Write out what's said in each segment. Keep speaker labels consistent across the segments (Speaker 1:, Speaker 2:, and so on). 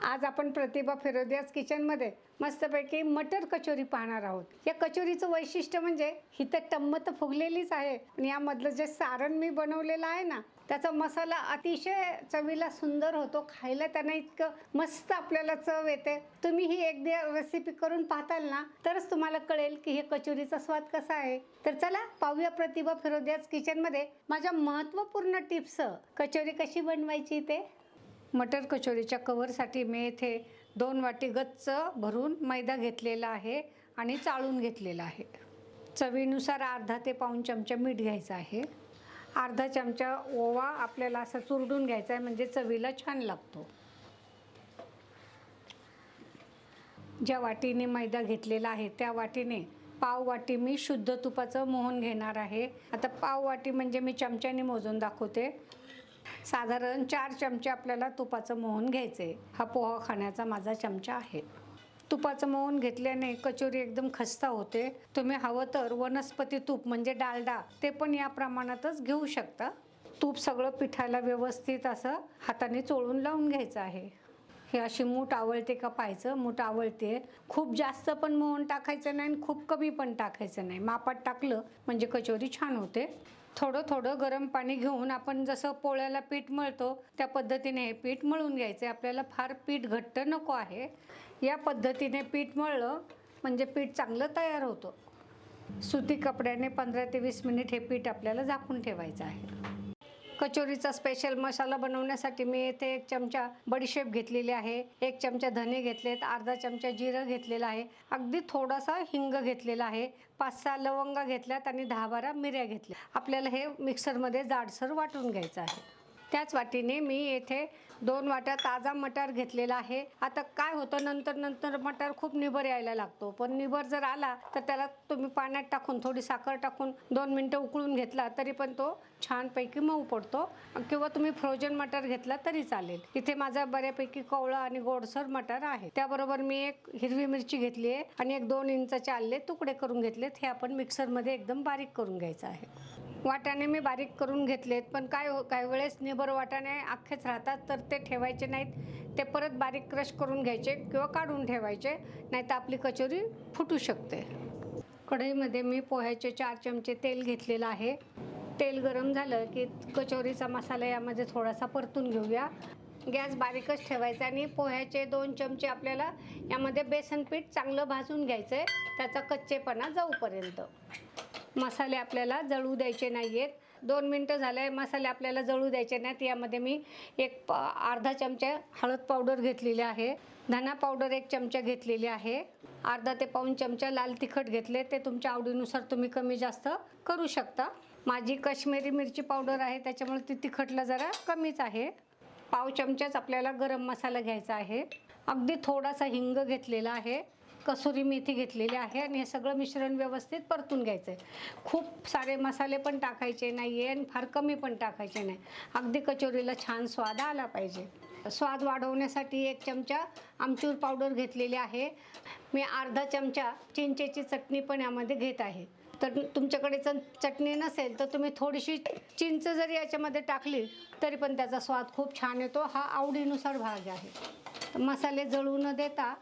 Speaker 1: आज आपण प्रतिभा फिरोदियाज किचनमध्ये मस्तपैकी मटर कचोरी पाहणार आहोत। या कचोरीचं वैशिष्ट्य म्हणजे ही तर टम्म तर फुगलेलीच आहे, पण यामधलं जे सारण मी बनवलेलं आहे ना, त्याचा मसाला अतिशय चवीला सुंदर होतो। खायला त्यांना इतकं मस्त आपल्याला चव येते। तुम्ही ही एकदा रेसिपी करून पाहताल ना, तरच तुम्हाला कळेल की हे कचोरीचा स्वाद कसा आहे। तर चला पाहूया प्रतिभा फिरोदियाज किचनमध्ये माझ्या महत्त्वपूर्ण टिप्स कचोरी कशी बनवायची ते। मटर कचोरीच्या कवरसाठी मी येथे 2 वाटी गच्च भरून मैदा घेतलेला आहे आणि चाळून घेतलेला आहे। चवीनुसार अर्धा ते पाऊण चमचा मीठ घ्यायचं आहे। अर्धा चमचा ओवा आपल्याला असा चुरडून घ्यायचा आहे, म्हणजे चवीला छान लागतो। ज्या वाटीने मैदा घेतलेला आहे त्या वाटीने पाव वाटी मी शुद्ध तुपाचं मोहन घेणार आहे। आता पाव वाटी म्हणजे मी चमच्याने मोजून दाखवते। साधारण 4 चमचे आपल्याला तुपाचं मोहन घ्यायचे। हा पोहा खाण्याचा माझा चमचा आहे। तुपाचं मोहन घेतल्याने कचोरी एकदम खस्ता होते। तुम्ही हवं तर वनस्पती तूप म्हणजे डालडा ते पण या प्रमाणातच घेऊ शकता। तूप सगळं पिठाला व्यवस्थित असं हाताने चोळून लावून घ्यायचं आहे। हे अशी मूठ आवळते का पाहायचं। मूठ आवळते, खूप जास्त पण मोहन टाकायचं नाही आणि खूप कमी पण टाकायचं नाही। मापात टाकलं म्हणजे कचोरी छान होते। थोडं थोडं गरम पाणी घेऊन आपण जसं पोळ्याला पीठ मळतो त्या पद्धतीने हे पीठ मळून घ्यायचं। आपल्याला फार पीठ घट्ट नको आहे। या पद्धतीने पीठ मळलं म्हणजे पीठ चांगलं तयार होतं। सुती कपड्याने 15 ते 20 मिनिट हे पीठ आपल्याला झाकून ठेवायचं आहे। कचोरीचा स्पेशल मसाला बनवण्यासाठी मी येथे 1 चमचा बडीशेप घेतलेली आहे, 1 चमचा धने घेतलेत, अर्धा चमचा जिरं घेतलेलं आहे, अगदी थोडासा हिंग घेतलेला आहे, 5-6 लवंगा घेतल्यात आणि 10-12 मिऱ्या घेतल्या। आपल्याला हे मिक्सरमध्ये जाडसर वाटून घ्यायचं आहे। त्याच वाटीने मी येथे 2 वाट्या ताजा मटार घेतलेला आहे। आता काय होतं, नंतर मटार खूप निबर यायला लागतो, पण निबर जर आला तर त्याला तुम्ही पाण्यात टाकून थोडी साखर टाकून 2 मिनिटं उकळून घेतला तरी पण तो छानपैकी मऊ पडतो, किंवा तुम्ही फ्रोजन मटार घेतला तरी चालेल। इथे माझा बऱ्यापैकी कवळा आणि गोडसर मटार आहे। त्याबरोबर मी 1 हिरवी मिरची घेतली आहे आणि 2 इंचाचे आले तुकडे करून घेतलेत। हे आपण मिक्सरमध्ये एकदम बारीक करून घ्यायचं आहे। वाटाणे मी बारीक करून घेतलेत, पण काही वेळेस निबर वाटाणे अख्खेच राहतात, तर ते ठेवायचे नाहीत। ते परत बारीक क्रश करून घ्यायचे किंवा काढून ठेवायचे, नाहीतर आपली कचोरी फुटू शकते। कढईमध्ये मी पोह्याचे 4 चमचे तेल घेतलेलं आहे। तेल गरम झालं की कचोरीचा मसाला यामध्ये थोडासा परतून घेऊया। गॅस बारीकच ठेवायचा आणि पोह्याचे 2 चमचे आपल्याला यामध्ये बेसन पीठ चांगलं भाजून घ्यायचं आहे, त्याचा कच्चेपणा जाऊपर्यंत। मसाले आपल्याला जळू द्यायचे नाही आहेत। 2 मिनटं झाले, मसाले आपल्याला जळू द्यायचे नाहीत। यामध्ये मी अर्धा चमचा हळद पावडर घेतलेली आहे, धना पावडर 1 चमचा घेतलेली आहे, अर्धा ते पाऊण चमचा लाल तिखट घेतले, ते तुमच्या आवडीनुसार तुम्ही कमी जास्त करू शकता। माझी काश्मीरी मिरची पावडर आहे, त्याच्यामुळे ती तिखटला जरा कमीच आहे। पाव चमचाच आपल्याला गरम मसाला घ्यायचा आहे, अगदी थोडासा हिंग घेतलेला आहे, कसुरी मेथी घेतलेली आहे आणि हे सगळं मिश्रण व्यवस्थित परतून घ्यायचं आहे। खूप सारे मसाले पण टाकायचे नाही आहे आणि फार कमी पण टाकायचे नाही, अगदी कचोरीला छान स्वाद आला पाहिजे। स्वाद वाढवण्यासाठी 1 चमचा आमचूर पावडर घेतलेली आहे। मी अर्धा चमचा चिंचेची चटणी पण यामध्ये घेत आहे। तर तुमच्याकडे चटणी नसेल तर तुम्ही थोडीशी चिंच जरी याच्यामध्ये टाकली तरी पण त्याचा स्वाद खूप छान येतो। हा आवडीनुसार भाग आहे। मसाले जळू न देता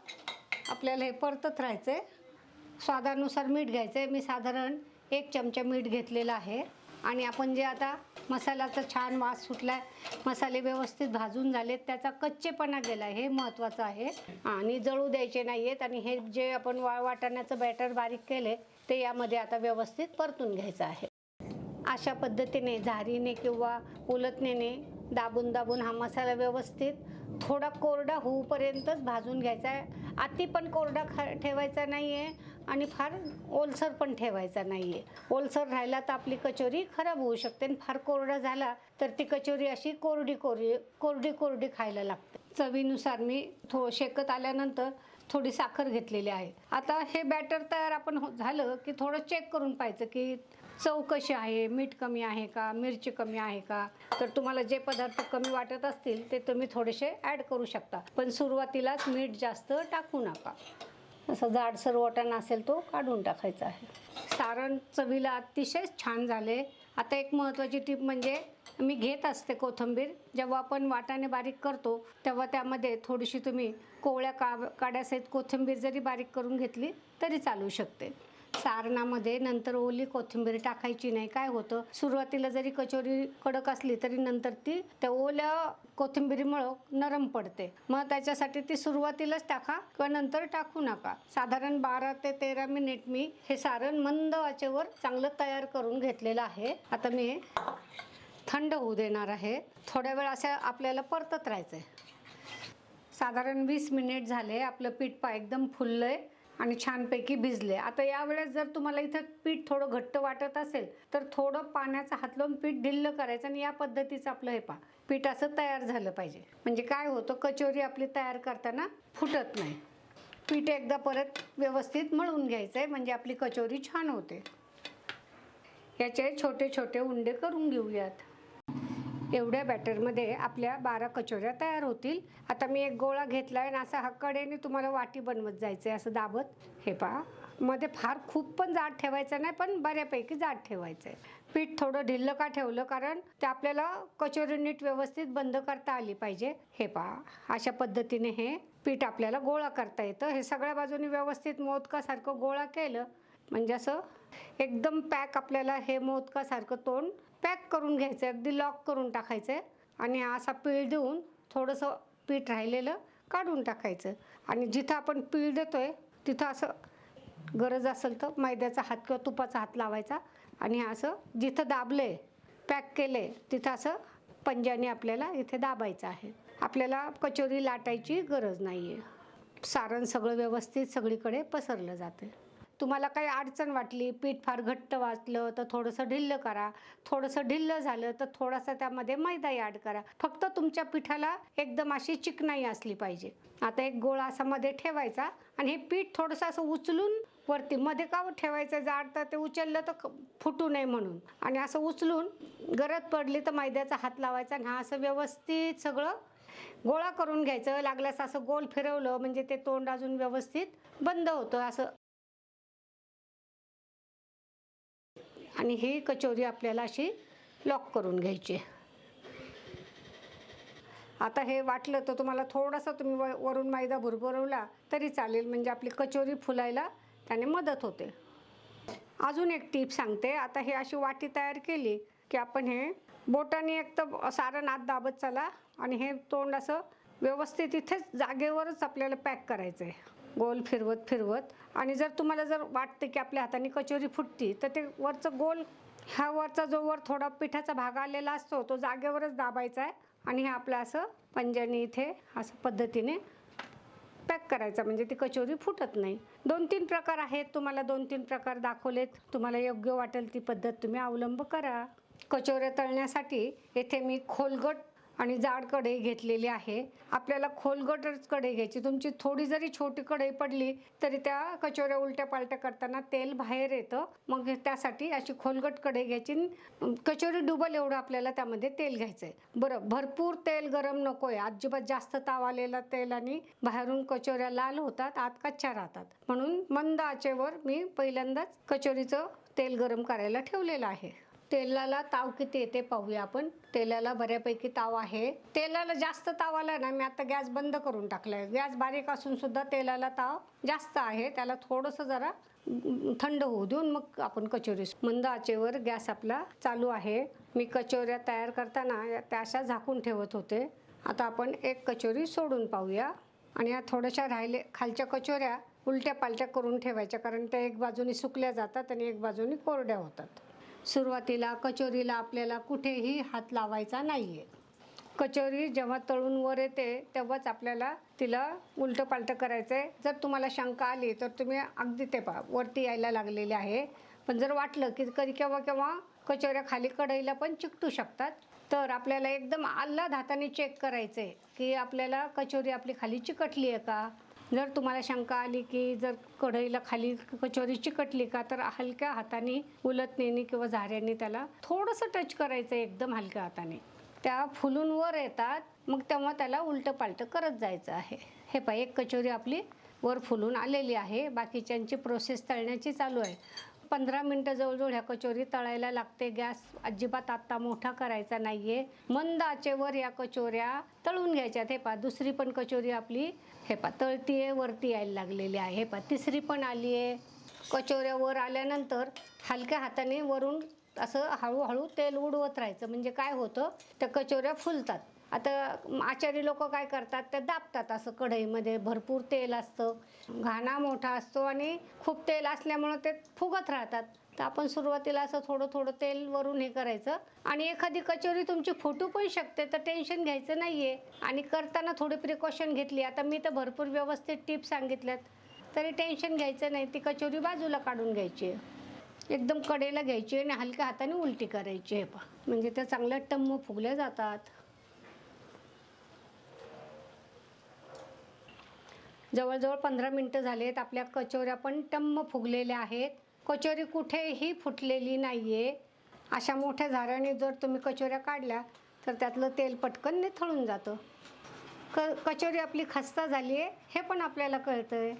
Speaker 1: आपल्याला हे परतत राहायचं आहे। स्वादानुसार मीठ घ्यायचं आहे। मी साधारण 1 चमचा मीठ घेतलेलं आहे। आणि आपण जे आता मसाल्याचा छान वास सुटला आहे, मसाले व्यवस्थित भाजून झालेत, त्याचा कच्चेपणा गेला आहे, हे महत्त्वाचं आहे। आणि जळू द्यायचे नाही आहेत। आणि हे जे आपण वाटाण्याचं बॅटर बारीक केले ते यामध्ये आता व्यवस्थित परतून घ्यायचं आहे। अशा पद्धतीने झारीने किंवा उलटणीने दाबून हा मसाला व्यवस्थित थोडा कोरडा होऊपर्यंतच भाजून घ्यायचा आहे। अति पण कोरडा ठेवायचा नाही आहे आणि फार ओलसर पण ठेवायचा नाही आहे। ओलसर राहिला तर आपली कचोरी खराब होऊ शकते आणि फार कोरडा झाला तर ती कचोरी अशी कोरडी खायला लागते। चवीनुसार मी शेकत आल्यानंतर थोडी साखर घेतलेली आहे। आता हे बॅटर तयार आपण झालं की थोडं चेक करून पाहायचं की चव कशी आहे, मीठ कमी आहे का, मिरची कमी आहे का। तर तुम्हाला जे पदार्थ कमी वाटत असतील ते तुम्ही थोडेसे ॲड करू शकता, पण सुरुवातीलाच मीठ जास्त टाकू नका। असं जाडसर वाटाणा असेल तो काढून टाकायचा आहे। सारण चवीला अतिशय छान झाले। आता एक महत्त्वाची टीप म्हणजे मी घेत असते कोथिंबीर, जेव्हा आपण वाटाणे बारीक करतो तेव्हा त्यामध्ये थोडीशी तुम्ही कोवळ्या काड्यासहित कोथिंबीर जरी बारीक करून घेतली तरी चालू शकते. सारणामध्ये नंतर ओली कोथिंबीर टाकायची नाही. काय होतं, सुरुवातीला जरी कचोरी कडक असली तरी नंतर ती त्या ओल्या कोथिंबीरीमुळं नरम पडते. मग त्याच्यासाठी ती सुरुवातीलाच टाका किंवा नंतर टाकू नका. साधारण 12 ते 13 मिनिट मी हे सारण मंद आचेवर चांगलं तयार करून घेतलेलं आहे. आता मी हे थंड होऊ देणार आहे. थोड्या वेळ असं आपल्याला परतत राहायचं आहे. साधारण 20 मिनिट झाले. आपलं पीठ एकदम फुललंय आणि छानपैकी भिजले. आता यावेळेस जर तुम्हाला इथं पीठ थोडं घट्ट वाटत असेल तर थोडं पाण्याचा हात लावून पीठ ढिल्लं करायचं आणि या पद्धतीचं आपलं हे पीठ असं तयार झालं पाहिजे. म्हणजे काय होतं, कचोरी आपली तयार करताना फुटत नाही. पीठ एकदा परत व्यवस्थित मळून घ्यायचं आहे म्हणजे आपली कचोरी छान होते. याचे छोटे छोटे उंडे करून घेऊयात. एवढ्या बॅटरमध्ये आपल्या 12 कचोऱ्या तयार होतील. आता मी एक गोळा घेतला आहे आणि असा कडेने तुम्हाला वाटी बनवत जायचं आहे असं दाबत. हे पहा, मध्ये फार खूप पण जाड ठेवायचं नाही, पण बऱ्यापैकी जाड ठेवायचं आहे. पीठ थोडं ढिल्लं का ठेवलं, कारण ते आपल्याला कचोरी नीट व्यवस्थित बंद करता आली पाहिजे. हे पहा, अशा पद्धतीने हे पीठ आपल्याला गोळा करता येतं. हे सगळ्या बाजूनी व्यवस्थित मोदकासारखं गोळा केलं म्हणजे असं एकदम पॅक आपल्याला हे मोदकासारखं तोंड पॅक करून घ्यायचं, अगदी लॉक करून टाकायचं आहे. आणि असा पीळ देऊन थोडंसं पीठ राहिलेलं काढून टाकायचं. आणि जिथं आपण पीळ देतोय तिथं असं गरज असेल तर मैद्याचा हात किंवा तुपाचा हात लावायचा आणि असं जिथं दाबले पॅक केले तिथं असं पंजाने आपल्याला इथे दाबायचं आहे. आपल्याला कचोरी लाटायची गरज नाही आहे. सारण सगळं व्यवस्थित सगळीकडे पसरलं जाते. तुम्हाला काही अडचण वाटली, पीठ फार घट्ट वाटलं तर थोडंसं ढिल्लं करा. थोडंसं ढिल्लं झालं तर थोडासा त्यामध्ये मैदाही ॲड करा. फक्त तुमच्या पिठाला एकदम अशी चिकनाई असली पाहिजे. आता एक गोळा असा मध्ये ठेवायचा आणि हे पीठ थोडंसं असं उचलून वरती मध्ये का ठेवायचं जाड, तर ते उचललं तर फुटू नये म्हणून. आणि असं उचलून गरज पडली तर मैद्याचा हात लावायचा आणि हा असं व्यवस्थित सगळं गोळा करून घ्यायचं. लागल्यास असं गोल फिरवलं म्हणजे ते तोंड अजून व्यवस्थित बंद होतं असं. आणि ही कचोरी आपल्याला अशी लॉक करून घ्यायची. आता हे वाटलं तर तुम्हाला थोडासा तुम्ही वरून मैदा भुरभुरवला तरी चालेल, म्हणजे आपली कचोरी फुलायला त्याने मदत होते. अजून एक टीप सांगते. आता हे अशी वाटी तयार केली की आपण हे बोटाने एक तर सारण आत दाबत चला आणि हे तोंड असं व्यवस्थित इथेच जागेवरच आपल्याला पॅक करायचं आहे, गोल फिरवत फिरवत. आणि जर तुम्हाला जर वाटतं की आपल्या हाताने कचोरी फुटती तर ते वरचं गोल, ह्या वरचा जो वर थोडा पिठाचा भाग आलेला असतो तो जागेवरच दाबायचा आहे आणि हे आपलं असं पंजाने इथे असं पद्धतीने पॅक करायचा म्हणजे ती कचोरी फुटत नाही. 2-3 प्रकार आहेत, तुम्हाला 2-3 प्रकार दाखवलेत. तुम्हाला योग्य वाटेल ती पद्धत तुम्ही अवलंब करा. कचोऱ्या तळण्यासाठी येथे मी खोलगट आणि जाड कढई घेतलेली आहे. आपल्याला खोलगटच कढई घ्यायची. तुमची थोडी जरी छोटी कढई पडली तरी त्या कचोऱ्या उलट्या पालट्या करताना तेल बाहेर येतं. मग त्यासाठी अशी खोलगट कढई घ्यायची. कचोरी डुबल एवढं आपल्याला त्यामध्ये तेल घ्यायचं आहे. बरं, भरपूर तेल गरम नको आहे. अजिबात जास्त ताव आलेलं तेल आणि बाहेरून कचोऱ्या लाल होतात, आत कच्च्या राहतात. म्हणून मंद आचेवर मी पहिल्यांदाच कचोरीचं तेल गरम करायला ठेवलेलं आहे. तेलाला ताव किती येते पाहूया आपण. तेलाला बऱ्यापैकी ताव आहे. तेलाला जास्त ताव आला ना, मी आता गॅस बंद करून टाकलाय. गॅस बारीक असून सुद्धा तेलाला ताव जास्त आहे. त्याला थोडंसं जरा थंड होऊ देऊन मग आपण कचोरी. मंद आचेवर गॅस आपला चालू आहे. मी कचोऱ्या तयार करताना त्या अशा झाकून ठेवत होते. आता आपण एक कचोरी सोडून पाहूया आणि या थोड्याशा खालच्या कचोऱ्या उलट्या पालट्या करून ठेवायच्या, कारण त्या एक बाजूनी सुकल्या जातात आणि एक बाजूनी कोरड्या होतात. सुरुवातीला कचोरीला आपल्याला कुठेही हात लावायचा नाही आहे. कचोरी जेव्हा तळून वर येते तेव्हाच आपल्याला तिला उलटं पालटं करायचं आहे. जर तुम्हाला शंका आली तर तुम्ही अगदी ते वरती यायला लागलेले आहे. पण जर वाटलं की कधी केव्हा कचोऱ्या खाली कढईला पण चिकटू शकतात, तर आपल्याला एकदम आल्हाद हाताने चेक करायचं आहे की आपल्याला कचोरी आपली खाली चिकटली आहे का. जर तुम्हाला शंका आली की जर कढईला खाली कचोरी चिकटली का, तर हलक्या हाताने उलटणीने किंवा झाऱ्याने त्याला थोडंसं टच करायचं आहे, एकदम हलक्या हाताने. त्या फुलून वर येतात, मग तेव्हा त्याला उलटं पालटं करत जायचं आहे. हे पहा, एक कचोरी आपली वर फुलून आलेली आहे. बाकीच्यांची प्रोसेस तळण्याची चालू आहे. 15 मिनटं जवळजवळ ह्या कचोरी तळायला लागते. गॅस अजिबात आत्ता मोठा करायचा नाही आहे. मंद आचेवर या कचोऱ्या तळून घ्यायच्यात. हे पहा दुसरी पण कचोरी आपली हे पहा तळती आहे, वरती यायला लागलेली आहे. हे पहा तिसरी पण आली आहे. कचोऱ्या वर आल्यानंतर हलक्या हाताने वरून असं हळूहळू तेल उडवत राहायचं. म्हणजे काय होतं, त्या कचोऱ्या फुलतात. आता आचारी लोक काय करतात, ते दाबतात असं कढईमध्ये. भरपूर तेल असतं, घाणा मोठा असतो आणि खूप तेल असल्यामुळं ते फुगत राहतात. तर आपण सुरुवातीला असं थोडं थोडं तेल वरून हे करायचं. आणि एखादी कचोरी तुमची फुटू पण शकते, तर टेन्शन घ्यायचं नाही आहे. आणि करताना थोडी प्रिकॉशन घेतली. आता मी तर भरपूर व्यवस्थित टिप्स सांगितल्यात, तरी टेन्शन घ्यायचं नाही. ती कचोरी बाजूला काढून घ्यायची, एकदम कडेला घ्यायची आणि हलक्या हाताने उलटी करायची. हे पहा, म्हणजे त्या चांगल्या टम्म फुगल्या जातात. जवळजवळ 15 मिनटं झालेत. आपल्या कचोऱ्या पण टम्म फुगलेल्या आहेत. कचोरी कुठेही फुटलेली नाही आहे. अशा मोठ्या झाऱ्याने जर तुम्ही कचोऱ्या काढल्या तर त्यातलं तेल पटकन निथळून जातं. कचोरी आपली खस्ता झाली आहे हे पण आपल्याला कळतं आहे.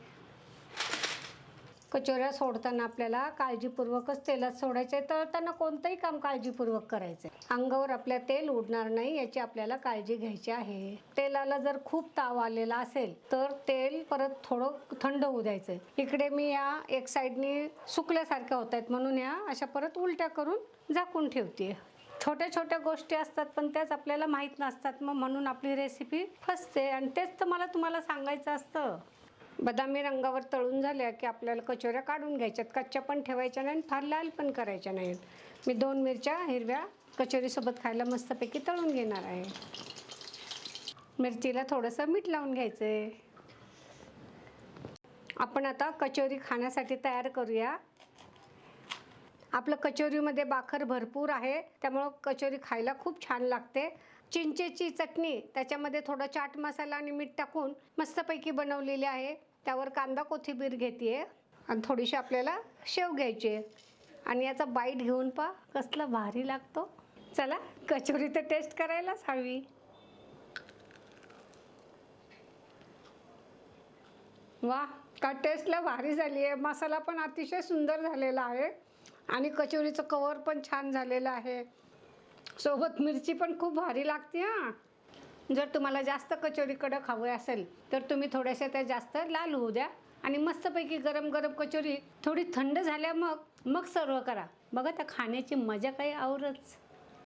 Speaker 1: कचोऱ्या सोडताना आपल्याला काळजीपूर्वकच तेलात सोडायचं आहे. तळताना कोणतंही काम काळजीपूर्वक करायचं आहे. अंगावर आपल्या तेल उडणार नाही याची आपल्याला काळजी घ्यायची आहे. तेलाला जर खूप ताव आलेला असेल तर तेल परत थोडं थंड होऊ द्यायचं. इकडे मी या एक साईडनी सुकल्यासारख्या होत आहेत म्हणून या अशा परत उलट्या करून झाकून ठेवते. छोट्या छोट्या गोष्टी असतात पण त्याच आपल्याला माहीत नसतात, मग म्हणून आपली रेसिपी फसते. आणि तेच तर मला तुम्हाला सांगायचं असतं. बदामी रंगावर तळून झाल्या की आपल्याला कचोऱ्या काढून घ्यायच्यात. कच्च्या पण ठेवायच्या नाही, फार लाल पण करायच्या नाहीत. मी 2 मिरच्या हिरव्या कचोरीसोबत खायला मस्तपैकी तळून घेणार आहे. मिरचीला थोडंसं मीठ लावून घ्यायचं आहे. आपण आता कचोरी खाण्यासाठी तयार करूया. आपलं कचोरीमध्ये बाखर भरपूर आहे, त्यामुळं कचोरी खायला खूप छान लागते. चिंचेची चटणी, त्याच्यामध्ये थोडा चाट मसाला आणि मीठ टाकून मस्तपैकी बनवलेली आहे. त्यावर कांदा कोथिंबीर घेते आहे आणि थोडीशी आपल्याला शेव घ्यायची आहे. आणि याचा बाईट घेऊन पहा कसला भारी लागतो. चला, कचोरी तर टेस्ट करायलाच हवी. वा, का टेस्टला भारी झाली आहे. मसाला पण अतिशय सुंदर झालेला आहे आणि कचोरीचं कवर पण छान झालेलं आहे. सोबत मिरची पण खूप भारी लागते. जर तुम्हाला जास्त कचोरी कडक हवे असेल तर तुम्ही थोड्याशा त्या जास्त लाल होऊ द्या आणि मस्तपैकी गरम गरम कचोरी थोडी थंड झाल्या मग सर्व करा. बघा, त्या खाण्याची मजा काही औरच.